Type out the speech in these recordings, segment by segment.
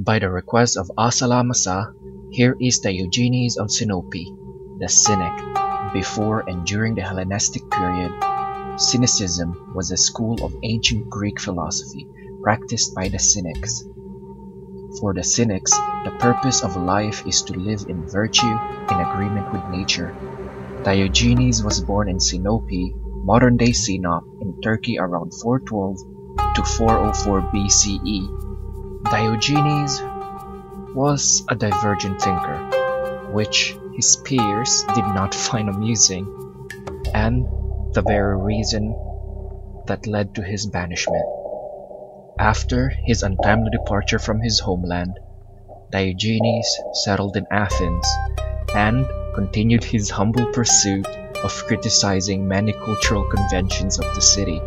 By the request of Asalamasa, here is Diogenes of Sinope, the Cynic. Before and during the Hellenistic period, Cynicism was a school of ancient Greek philosophy practiced by the Cynics. For the Cynics, the purpose of life is to live in virtue, in agreement with nature. Diogenes was born in Sinope, modern-day Sinop, in Turkey around 412 to 404 BCE. Diogenes was a divergent thinker, which his peers did not find amusing, and the very reason that led to his banishment. After his untimely departure from his homeland, Diogenes settled in Athens and continued his humble pursuit of criticizing many cultural conventions of the city.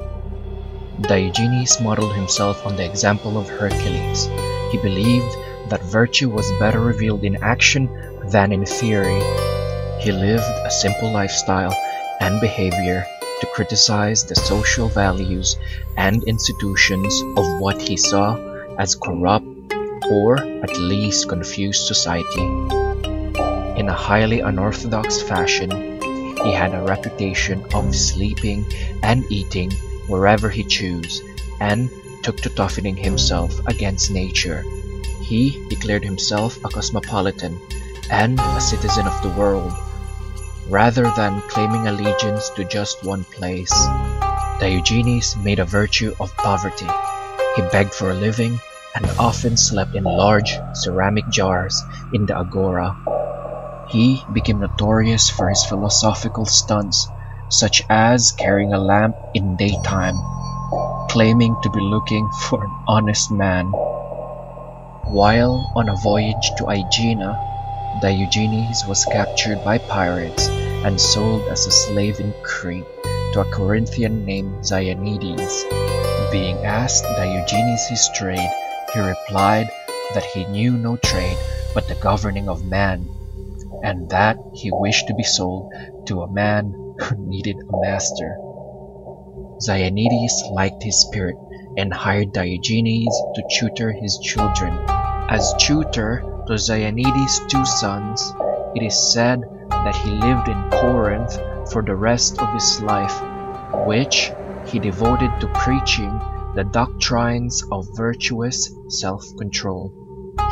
Diogenes modeled himself on the example of Hercules. He believed that virtue was better revealed in action than in theory. He lived a simple lifestyle and behavior to criticize the social values and institutions of what he saw as corrupt or at least confused society. In a highly unorthodox fashion, he had a reputation of sleeping and eating wherever he chose, and took to toughening himself against nature. He declared himself a cosmopolitan and a citizen of the world, rather than claiming allegiance to just one place. Diogenes made a virtue of poverty. He begged for a living and often slept in large ceramic jars in the agora. He became notorious for his philosophical stunts, such as carrying a lamp in daytime, claiming to be looking for an honest man. While on a voyage to Aegina, Diogenes was captured by pirates and sold as a slave in Crete to a Corinthian named Dionysius. Being asked Diogenes his trade, he replied that he knew no trade but the governing of man, and that he wished to be sold to a man who needed a master. Dionysius liked his spirit and hired Diogenes to tutor his children. As tutor to Dionysius' two sons, it is said that he lived in Corinth for the rest of his life, which he devoted to preaching the doctrines of virtuous self-control.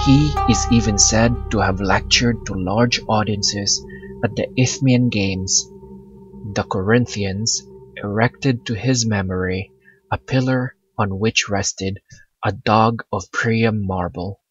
He is even said to have lectured to large audiences at the Isthmian Games. The Corinthians erected to his memory a pillar on which rested a dog of Priam marble.